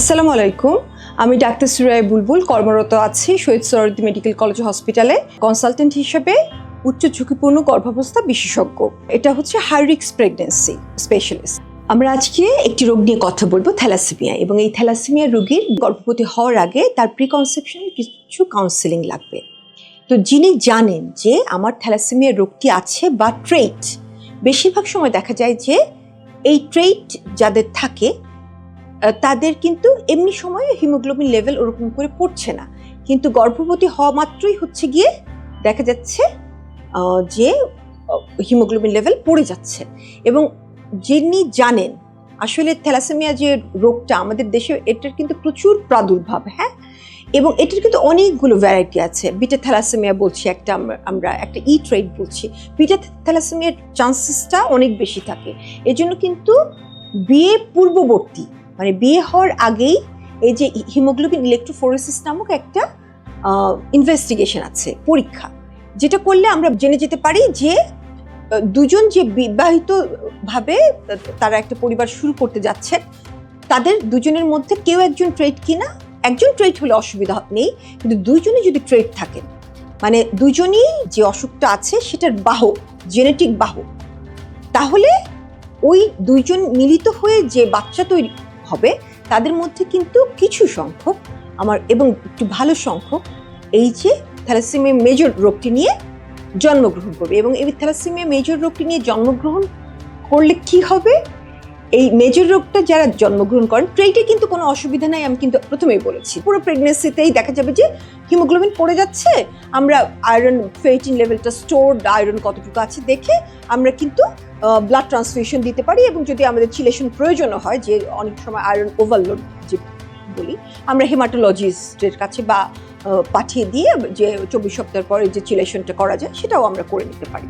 আসসালামু আলাইকুম। আমি ডাক্তার সুরাইয়া বুলবুল, কর্মরত আছি শহীদ সোহরাওয়ার্দী মেডিকেল কলেজ হসপিটালে কনসালটেন্ট হিসেবে উচ্চ ঝুঁকিপূর্ণ গর্ভাবস্থা বিশেষজ্ঞ। এটা হচ্ছে হাই রিস্ক প্রেগন্যান্সি স্পেশালিস্ট। আমরা আজকে একটি রোগ নিয়ে কথা বলবো, থ্যালাসেমিয়া। এবং এই থ্যালাসেমিয়া রোগীর গর্ভবতী হওয়ার আগে তার প্রিকনসেপশনাল কিছু কাউন্সেলিং লাগবে। তো যিনি জানেন যে আমার থ্যালাসেমিয়া রোগটি আছে বা ট্রেট, বেশিরভাগ সময় দেখা যায় যে এই ট্রেট যাদের থাকে তাদের কিন্তু এমনি সময়ে হিমোগ্লোবিন লেভেল ওরকম করে পড়ছে না, কিন্তু গর্ভবতী হওয়া মাত্রই হচ্ছে গিয়ে দেখা যাচ্ছে যে হিমোগ্লোবিন লেভেল পড়ে যাচ্ছে। এবং যিনি জানেন আসলে থ্যালাসেমিয়া যে রোগটা আমাদের দেশে, এটার কিন্তু প্রচুর প্রাদুর্ভাব, হ্যাঁ, এবং এটার কিন্তু অনেকগুলো ভ্যারাইটি আছে। বিটা থ্যালাসেমিয়া বলছি একটা, আমরা একটা ই ট্রেট বলছি। বিটা থ্যালাসেমিয়ার চান্সেসটা অনেক বেশি থাকে। এজন্য কিন্তু বিয়ে পূর্ববর্তী, মানে বিয়ে হওয়ার আগেই এই যে হিমোগ্লোবিন ইলেকট্রোফোরেসিস নামক একটা ইনভেস্টিগেশন আছে, পরীক্ষা, যেটা করলে আমরা জেনে যেতে পারি যে দুজন যে বিবাহিত ভাবে তারা একটা পরিবার শুরু করতে যাচ্ছেন, তাদের দুজনের মধ্যে কেউ একজন ট্রেট কিনা। একজন ট্রেট হলে অসুবিধা নেই, কিন্তু দুইজনই যদি ট্রেট থাকেন, মানে দুজনই যে অসুখটা আছে সেটার বাহক, জেনেটিক বাহক, তাহলে ওই দুইজন মিলিত হয়ে যে বাচ্চা তৈরি হবে তাদের মধ্যে কিন্তু কিছু সংখ্যক এবং একটু ভালো সংখ্যক এই যে থ্যালাসেমিয়া মেজর রোগটি নিয়ে জন্মগ্রহণ করবে। এবং এই থ্যালাসেমিয়া মেজর রোগটি নিয়ে জন্মগ্রহণ করলে কি হবে, এই মেজর রোগটা যারা জন্মগ্রহণ করেন, ট্রেটে কিন্তু কোনো অসুবিধা নাই, আমি কিন্তু প্রথমেই বলেছি। পুরো প্রেগনেন্সিতেই দেখা যাবে যে হিমোগ্লোবিন পড়ে যাচ্ছে, আমরা আয়রন ফেরিটিন লেভেলটা, স্টোরড আয়রন কতটুকু আছে দেখে আমরা কিন্তু ব্লাড ট্রান্সফিউশন দিতে পারি। এবং যদি আমাদের চিলেশন প্রয়োজন হয়, যে অনেক সময় আয়রন ওভারলোড যে বলি, আমরা হেমাটোলজিস্টের কাছে বা পাঠিয়ে দিয়ে যে 24 সপ্তাহ পরে যে চিলেশনটা করা যায় সেটাও আমরা করে নিতে পারি।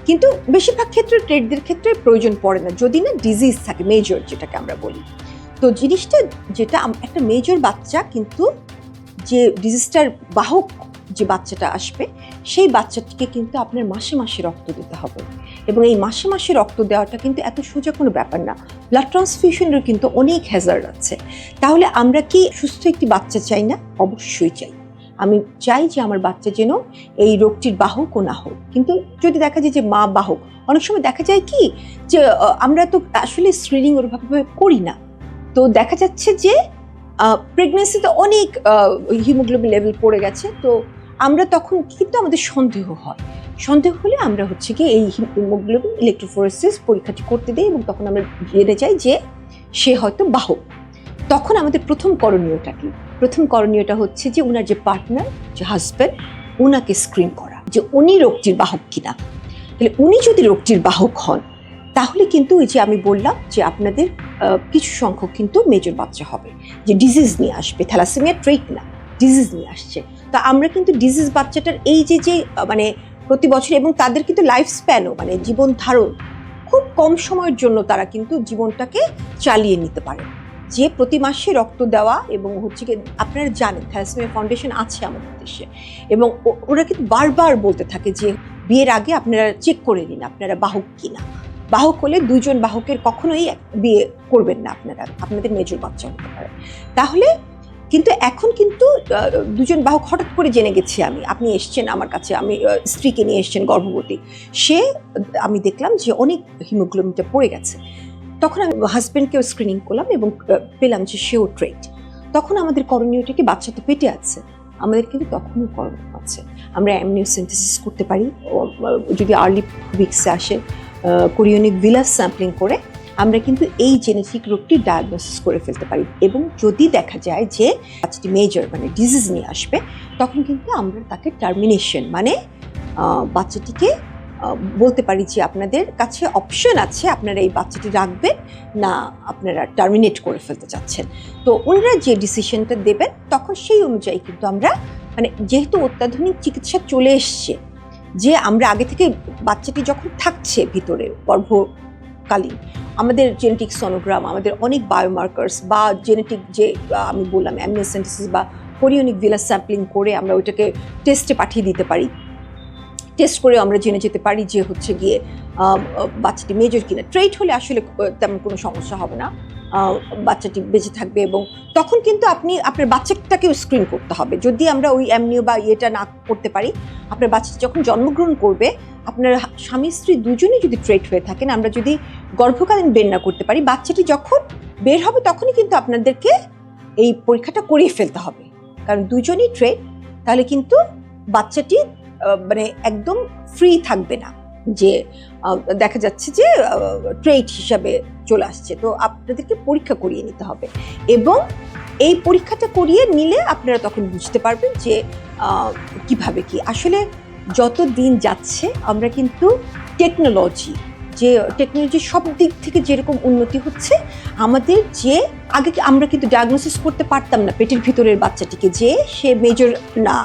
কিন্তু বেশিরভাগ ক্ষেত্রে ট্রেটদের ক্ষেত্রে প্রয়োজন পড়ে না, যদি না ডিজিজ থাকে মেজর, যেটাকে আমরা বলি। তো জিনিসটা যেটা একটা মেজর বাচ্চা, কিন্তু যে ডিজিজটার বাহক যে বাচ্চাটা আসবে, সেই বাচ্চাটিকে কিন্তু আপনার মাসে মাসে রক্ত দিতে হবে। এবং এই মাসে মাসে রক্ত দেওয়াটা কিন্তু এত সোজা কোনো ব্যাপার না, ব্লাড ট্রান্সফিউশনের কিন্তু অনেক হ্যাজার্ড আছে। তাহলে আমরা কি সুস্থ একটি বাচ্চা চাই না? অবশ্যই চাই। আমি চাই যে আমার বাচ্চা যেন এই রোগটির বাহকও না হোক। কিন্তু যদি দেখা যায় যে মা বাহক, অনেক সময় দেখা যায় কি যে আমরা তো আসলে স্ক্রিনিং ওরভাবে করি না, তো দেখা যাচ্ছে যে প্রেগনেন্সিতে অনেক হিমোগ্লোবিন লেভেল পড়ে গেছে, তো আমরা তখন কিন্তু আমাদের সন্দেহ হয়। সন্দেহ হলে আমরা হচ্ছে কি এই হিমোগ্লোবিন ইলেকট্রোফোরেসিস পরীক্ষাটি করতে দিই, এবং তখন আমরা জেনে যাই যে সে হয়তো বাহক। তখন আমাদের প্রথম করণীয়টা কি? প্রথম করণীয়টা হচ্ছে যে উনার যে পার্টনার, যে হাজব্যান্ড, উনাকে স্ক্রিন করা যে উনি রোগটির বাহক কিনা। তাহলে উনি যদি রোগটির বাহক হন, তাহলে কিন্তু ওই যে আমি বললাম যে আপনাদের কিছু সংখ্যক কিন্তু মেজর বাচ্চা হবে, যে ডিজিজ নিয়ে আসবে। থ্যালাসেমিয়া ট্রেট না, ডিজিজ নিয়ে আসছে। তা আমরা কিন্তু ডিজিজ বাচ্চাটার এই যে মানে প্রতি বছর, এবং তাদের কিন্তু লাইফ স্প্যানও, মানে জীবন ধারণ খুব কম সময়ের জন্য তারা কিন্তু জীবনটাকে চালিয়ে নিতে পারে। যে প্রতি মাসে রক্ত দেওয়া, এবং হচ্ছে কি আপনারা জানেন থ্যালাসেমিয়া ফাউন্ডেশন আছে আমাদের দেশে, এবং ওরা কিন্তু বারবার বলতে থাকে যে বিয়ের আগে আপনারা চেক করে নিন আপনারা বাহক কিনা। বাহক হলে দুইজন বাহকের কখনোই বিয়ে করবেন না, আপনাদের মেজর বাচ্চা হতে পারে। তাহলে কিন্তু এখন কিন্তু দুজন বাহক হঠাৎ করে জেনে গেছি আপনি এসছেন আমার কাছে, আমি স্ত্রীকে নিয়ে এসছেন গর্ভবতী, আমি দেখলাম যে অনেক হিমোগ্লোবিনটা পড়ে গেছে। তখন আমি হাজব্যান্ডকেও স্ক্রিনিং করলাম এবং পেলাম যে সেও ট্রেট। তখন আমাদের করণীয়টা কি, বাচ্চা তো পেটে আছে, আমাদের কিন্তু তখনও করণীয় আছে। আমরা অ্যামনিওসেন্টেসিস করতে পারি, যদি আর্লি উইকসে আসে কোরিওনিক ভিলাস স্যাম্পলিং করে আমরা কিন্তু এই জেনেটিক রোগটি ডায়াগনোসিস করে ফেলতে পারি। এবং যদি দেখা যায় যে বাচ্চাটি মেজর, মানে ডিজিজ নিয়ে আসবে, তখন কিন্তু আমরা তাকে টার্মিনেশন, মানে বাচ্চাটিকে বলতে পারি যে আপনাদের কাছে অপশন আছে, আপনারা এই বাচ্চাটি রাখবেন না আপনারা টার্মিনেট করে ফেলতে চাচ্ছেন। তো ওনারা যে ডিসিশনটা দেবেন, তখন সেই অনুযায়ী কিন্তু আমরা, মানে যেহেতু অত্যাধুনিক চিকিৎসা চলে এসছে, যে আমরা আগে থেকে বাচ্চাটি যখন থাকছে ভিতরে গর্ভকালীন, আমাদের জেনেটিক সোনোগ্রাম, আমাদের অনেক বায়োমার্কার্স বা জেনেটিক যে আমি বললাম অ্যামনিওসেন্টেসিস বা কোরিওনিক ভিলাস স্যাম্পলিং করে আমরা ওইটাকে টেস্টে পাঠিয়ে দিতে পারি। টেস্ট করে আমরা জেনে যেতে পারি যে হচ্ছে গিয়ে বাচ্চাটি মেজর কিনা। ট্রেট হলে আসলে তেমন কোনো সমস্যা হবে না, বাচ্চাটি বেঁচে থাকবে। এবং তখন কিন্তু আপনি আপনার বাচ্চাটাকেও স্ক্রিন করতে হবে। যদি আমরা ওই অ্যামনিও বা ইয়েটা না করতে পারি, আপনার বাচ্চাটি যখন জন্মগ্রহণ করবে, আপনার স্বামী স্ত্রী দুজনেই যদি ট্রেট হয়ে থাকেন, আমরা যদি গর্ভকালীন বের না করতে পারি, বাচ্চাটি যখন বের হবে তখনই কিন্তু আপনাদেরকে এই পরীক্ষাটা করিয়ে ফেলতে হবে। কারণ দুজনই ট্রেট, তাহলে কিন্তু বাচ্চাটি মানে একদম ফ্রি থাকবে না, যে দেখা যাচ্ছে যে ট্রেট হিসাবে চলে আসছে। তো আপনাদেরকে পরীক্ষা করিয়ে নিতে হবে, এবং এই পরীক্ষাটা করিয়ে নিলে আপনারা তখন বুঝতে পারবেন যে কিভাবে কি আসলে যত দিন যাচ্ছে আমরা কিন্তু টেকনোলজির সব দিক থেকে যেরকম উন্নতি হচ্ছে, আমাদের যে আগে আমরা কিন্তু ডায়াগনোসিস করতে পারতাম না পেটের ভিতরের বাচ্চাটিকে যে সে মেজর না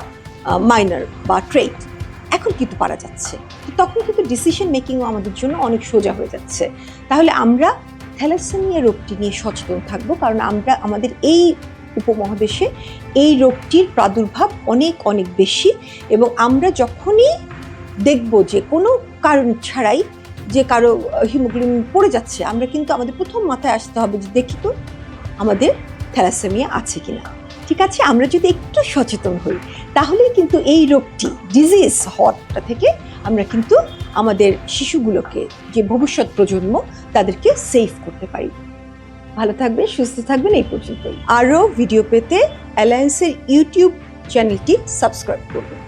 মাইনর বা ট্রেট, এখন কিন্তু পারা যাচ্ছে। তখন কিন্তু ডিসিশন মেকিংও আমাদের জন্য অনেক সোজা হয়ে যাচ্ছে। তাহলে আমরা থ্যালাসেমিয়া রোগটি নিয়ে সচেতন থাকবো, কারণ আমরা আমাদের এই উপমহাদেশে এই রোগটির প্রাদুর্ভাব অনেক অনেক বেশি। এবং আমরা যখনই দেখব যে কোনো কারণ ছাড়াই যে কারো হিমোগ্লোবিন পড়ে যাচ্ছে, আমরা কিন্তু আমাদের প্রথম মাথায় আসতে হবে যে দেখি তো আমাদের থ্যালাসেমিয়া আছে কিনা। ঠিক আছে, আমরা যদি একটু সচেতন হই, তাহলেই কিন্তু এই রোগটি ডিজিজ হওয়াটা থেকে আমরা কিন্তু আমাদের শিশুগুলোকে, যে ভবিষ্যৎ প্রজন্ম, তাদেরকে সেভ করতে পারি। ভালো থাকবেন, সুস্থ থাকবেন। এই পর্যন্তই। আরও ভিডিও পেতে অ্যালায়েন্সের ইউটিউব চ্যানেলটি সাবস্ক্রাইব করবেন।